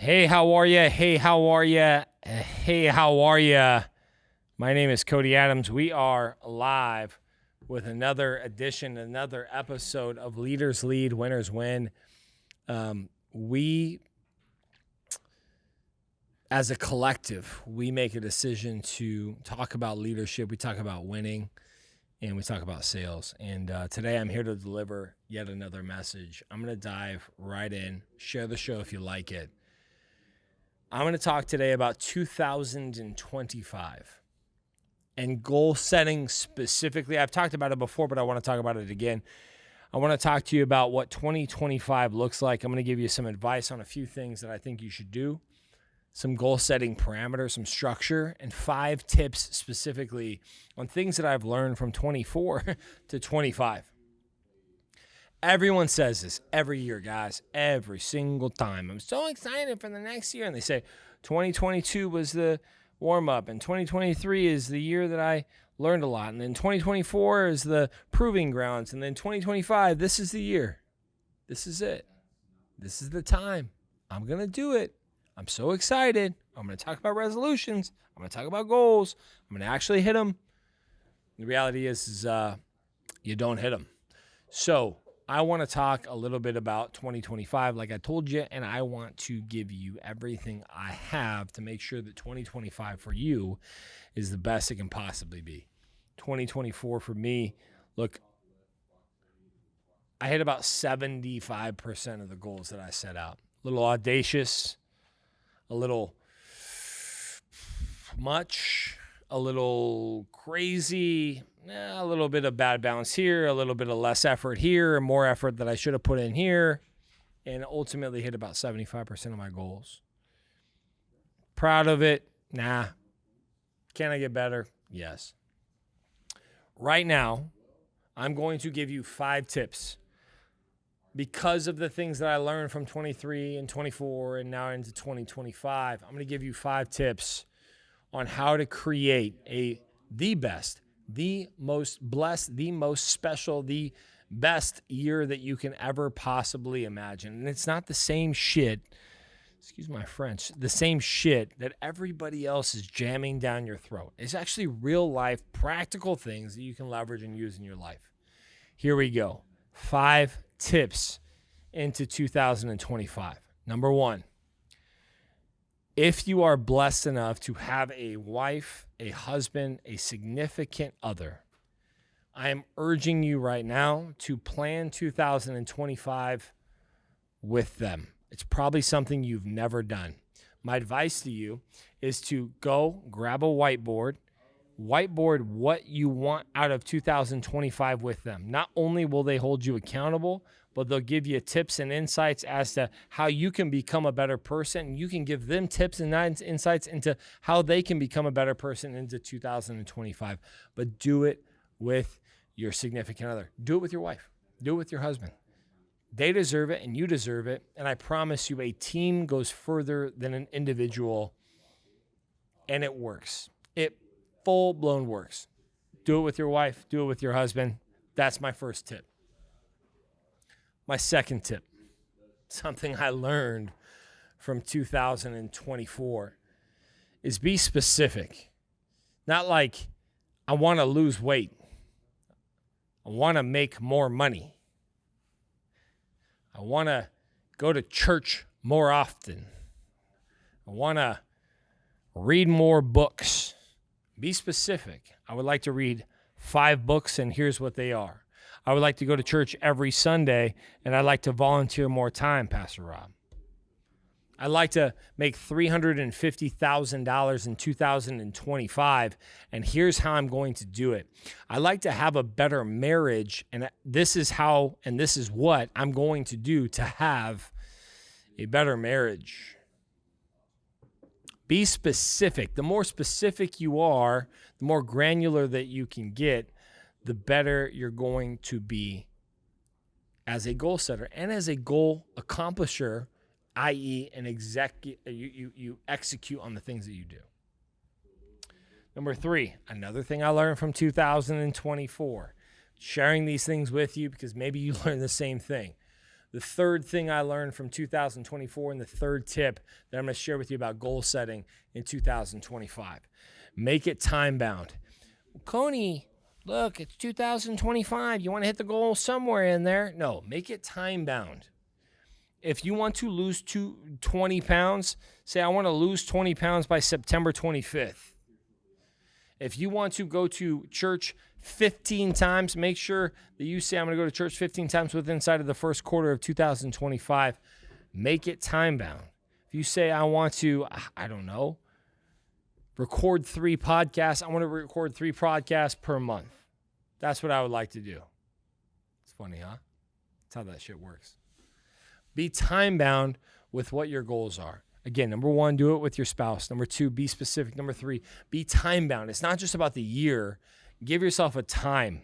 Hey, how are ya? Hey, how are ya? Hey, how are ya? My name is Cody Adams. We are live with another edition, another episode of Leaders Lead, Winners Win. We, as a collective, we make a decision to talk about leadership. We talk about winning, and we talk about sales. And today I'm here to deliver yet another message. I'm going to dive right in. Share the show if you like it. I'm going to talk today about 2025 and goal setting specifically. I've talked about it before, but I want to talk about it again. I want to talk to you about what 2025 looks like. I'm going to give you some advice on a few things that I think you should do, some goal setting parameters, some structure, and 5 tips specifically on things that I've learned from 24 to 25. Everyone says this every year, guys, every single time. I'm so excited for the next year. And they say 2022 was the warm-up, and 2023 is the year that I learned a lot. And then 2024 is the proving grounds. And then 2025, this is the year. This is it. This is the time. I'm going to do it. I'm so excited. I'm going to talk about resolutions. I'm going to talk about goals. I'm going to actually hit them. The reality is you don't hit them. So I want to talk a little bit about 2025, like I told you, and I want to give you everything I have to make sure that 2025 for you is the best it can possibly be. 2024 for me, look, I hit about 75% of the goals that I set out. A little audacious, a little much, a little crazy, a little bit of bad balance here, a little bit of less effort here, and more effort that I should have put in here, and ultimately hit about 75% of my goals. Proud of it? Nah. Can I get better? Yes. Right now, I'm going to give you 5 tips because of the things that I learned from 23 and 24 and now into 2025. I'm going to give you 5 tips on how to create the best, the most blessed, the most special, the best year that you can ever possibly imagine. And it's not the same shit, excuse my French, the same shit that everybody else is jamming down your throat. It's actually real life, practical things that you can leverage and use in your life. Here we go. 5 tips into 2025. Number 1. If you are blessed enough to have a wife, a husband, a significant other, I am urging you right now to plan 2025 with them. It's probably something you've never done. My advice to you is to go grab a whiteboard what you want out of 2025 with them. Not only will they hold you accountable, but they'll give you tips and insights as to how you can become a better person. You can give them tips and insights into how they can become a better person into 2025. But do it with your significant other. Do it with your wife. Do it with your husband. They deserve it and you deserve it. And I promise you, a team goes further than an individual, and it works. It full-blown works. Do it with your wife. Do it with your husband. That's my first tip. My second tip, something I learned from 2024, is be specific. Not like, I want to lose weight. I want to make more money. I want to go to church more often. I want to read more books. Be specific. I would like to read 5 books, and here's what they are. I would like to go to church every Sunday, and I'd like to volunteer more time, Pastor Rob. I'd like to make $350,000 in 2025, and here's how I'm going to do it. I'd like to have a better marriage, and this is how, and this is what I'm going to do to have a better marriage. Be specific. The more specific you are, the more granular that you can get, the better you're going to be as a goal setter and as a goal accomplisher, i.e. you execute on the things that you do. Number 3, another thing I learned from 2024, sharing these things with you because maybe you learned the same thing. The third thing I learned from 2024 and the third tip that I'm going to share with you about goal setting in 2025. Make it time bound. Coney, look, it's 2025. You want to hit the goal somewhere in there? No, make it time bound. If you want to lose 20 pounds, say I want to lose 20 pounds by September 25th. If you want to go to church 15 times, make sure that you say I'm going to go to church 15 times within inside of the first quarter of 2025. Make it time bound. If you say I want to, I don't know, record 3 podcasts, I want to record 3 podcasts per month. That's what I would like to do. It's funny, huh? That's how that shit works. Be time bound with what your goals are. Again, number 1, do it with your spouse. Number 2, be specific. Number 3, be time bound. It's not just about the year. Give yourself a time.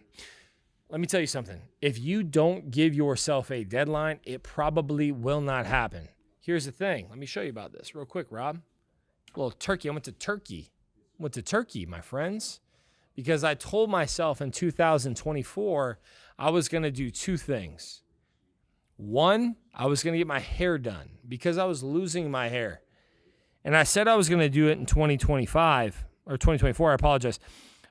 Let me tell you something. If you don't give yourself a deadline, it probably will not happen. Here's the thing. Let me show you about this real quick, Rob. A little Turkey. I went to Turkey, my friends, because I told myself in 2024 I was going to do 2 things. 1, I was going to get my hair done because I was losing my hair. And I said I was going to do it in 2025 or 2024. I apologize.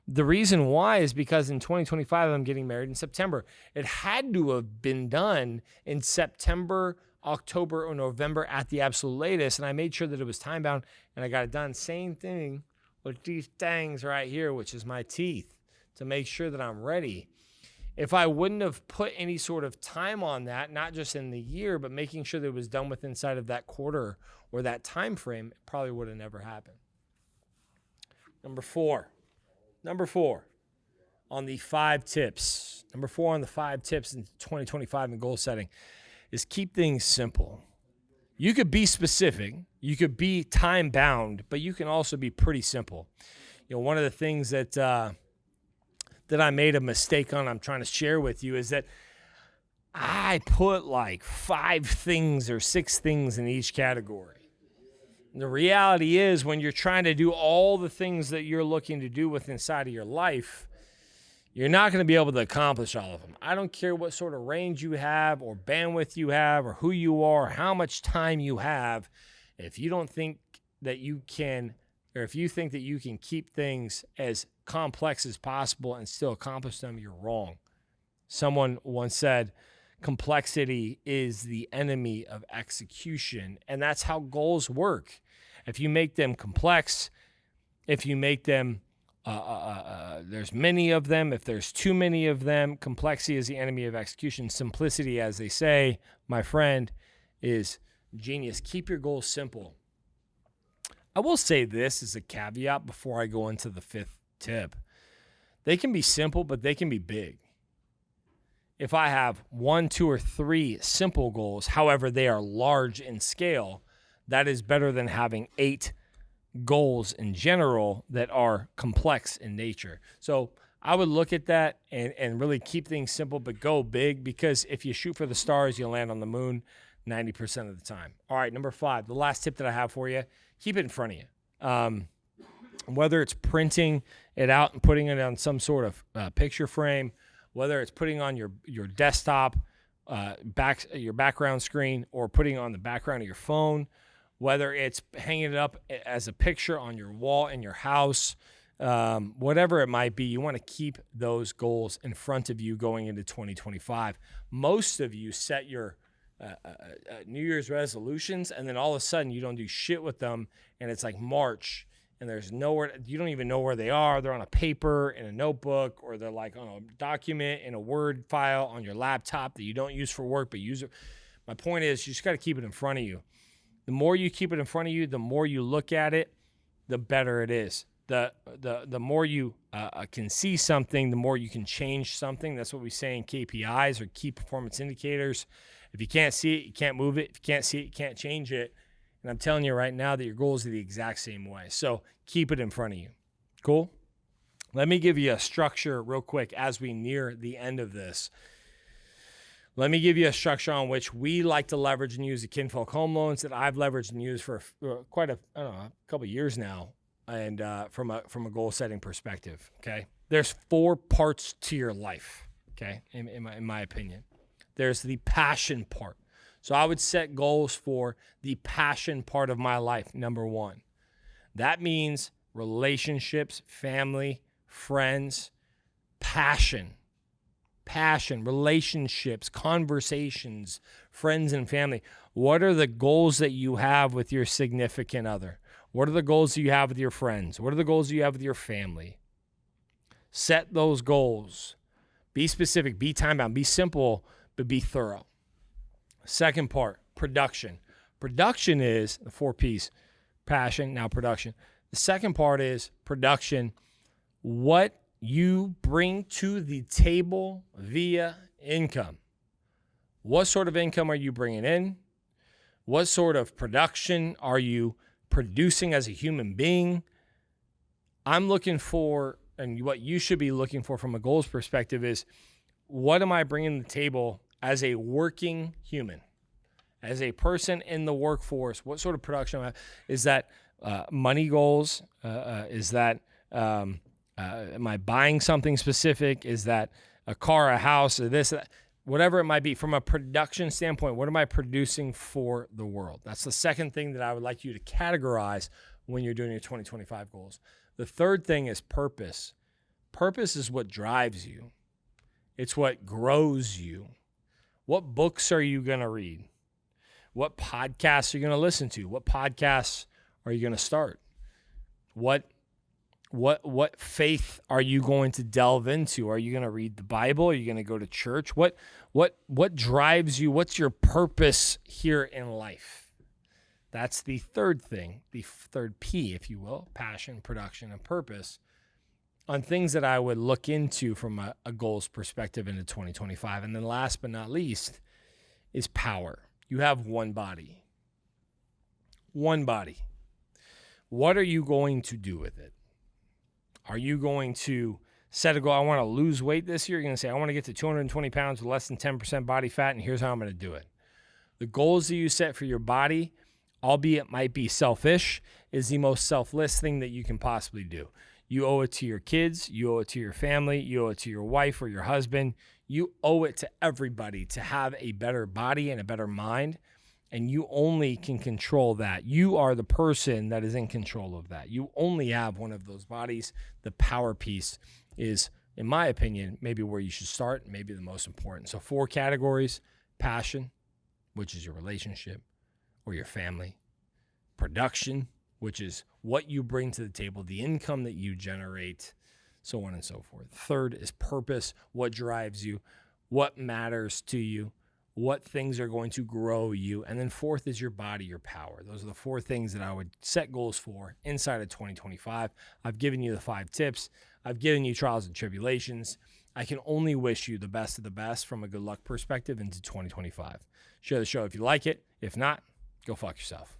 The reason why is because in 2025, I'm getting married in September. It had to have been done in September, October, or November at the absolute latest. And I made sure that it was time bound and I got it done. Same thing with these things right here, which is my teeth, to make sure that I'm ready. If I wouldn't have put any sort of time on that, not just in the year, but making sure that it was done with inside of that quarter or that time frame, it probably would have never happened. Number four on the 5 tips. Number 4 on the 5 tips in 2025 in goal setting is keep things simple. You could be specific, you could be time bound, but you can also be pretty simple. You know, one of the things that I made a mistake on, I'm trying to share with you, is that I put like 5 things or 6 things in each category. The reality is when you're trying to do all the things that you're looking to do with inside of your life, you're not going to be able to accomplish all of them. I don't care what sort of range you have or bandwidth you have or who you are, or how much time you have. If you don't think that you can, or if you think that you can keep things as complex as possible and still accomplish them, you're wrong. Someone once said, complexity is the enemy of execution, and that's how goals work. If you make them complex, if you make them, there's many of them, if there's too many of them, complexity is the enemy of execution. Simplicity, as they say, my friend, is genius. Keep your goals simple. I will say this as a caveat before I go into the 5th tip. They can be simple, but they can be big. If I have 1, 2, or 3 simple goals, however, they are large in scale, that is better than having 8 goals in general that are complex in nature. So I would look at that and really keep things simple, but go big, because if you shoot for the stars, you'll land on the moon 90% of the time. All right, number 5, the last tip that I have for you, keep it in front of you. Whether it's printing it out and putting it on some sort of picture frame, whether it's putting on your desktop, your background screen, or putting on the background of your phone, whether it's hanging it up as a picture on your wall in your house, whatever it might be, you want to keep those goals in front of you going into 2025. Most of you set your New Year's resolutions, and then all of a sudden you don't do shit with them, and it's like March, and there's nowhere, you don't even know where they are. They're on a paper, in a notebook, or they're like on a document in a Word file on your laptop that you don't use for work, but use it. My point is, you just got to keep it in front of you. The more you keep it in front of you, the more you look at it, the better it is. The more you can see something, the more you can change something. That's what we say in KPIs, or key performance indicators. If you can't see it, you can't move it. If you can't see it, you can't change it. And I'm telling you right now that your goals are the exact same way. So keep it in front of you. Cool? Let me give you a structure real quick as we near the end of this. Let me give you a structure on which we like to leverage and use the Kinfolk Home Loans that I've leveraged and used for quite a couple of years now, and from a goal setting perspective. Okay, there's 4 parts to your life. Okay, in my opinion, there's the passion part. So I would set goals for the passion part of my life, number one. That means relationships, family, friends, passion, relationships, conversations, friends and family. What are the goals that you have with your significant other? What are the goals that you have with your friends? What are the goals that you have with your family? Set those goals. Be specific, be time-bound, be simple, but be thorough. Second part, production. Production is the 4 P's, passion, now production. The second part is production, what you bring to the table via income. What sort of income are you bringing in? What sort of production are you producing as a human being? I'm looking for, and what you should be looking for from a goals perspective is, what am I bringing to the table as a working human, as a person in the workforce? What sort of production is that? Money goals? Is that, am I buying something specific? Is that a car, a house, or this, whatever it might be? From a production standpoint, what am I producing for the world? That's the second thing that I would like you to categorize when you're doing your 2025 goals. The third thing is purpose. Purpose is what drives you. It's what grows you. What books are you going to read? What podcasts are you going to listen to? What podcasts are you going to start? What faith are you going to delve into? Are you going to read the Bible? Are you going to go to church? What drives you? What's your purpose here in life? That's the third thing, the third P, if you will, passion, production, and purpose, on things that I would look into from a goals perspective into 2025. And then last but not least is power. You have one body. One body. What are you going to do with it? Are you going to set a goal? I want to lose weight this year. You're going to say, I want to get to 220 pounds with less than 10% body fat, and here's how I'm going to do it. The goals that you set for your body, albeit might be selfish, is the most selfless thing that you can possibly do. You owe it to your kids. You owe it to your family. You owe it to your wife or your husband. You owe it to everybody to have a better body and a better mind. And you only can control that. You are the person that is in control of that. You only have one of those bodies. The power piece is, in my opinion, maybe where you should start, maybe the most important. So 4 categories: passion, which is your relationship or your family; production, which is what you bring to the table, the income that you generate, so on and so forth. Third is purpose, what drives you, what matters to you, what things are going to grow you. And then fourth is your body, your power. Those are the 4 things that I would set goals for inside of 2025. I've given you the 5 tips. I've given you trials and tribulations. I can only wish you the best of the best from a good luck perspective into 2025. Share the show if you like it. If not, go fuck yourself.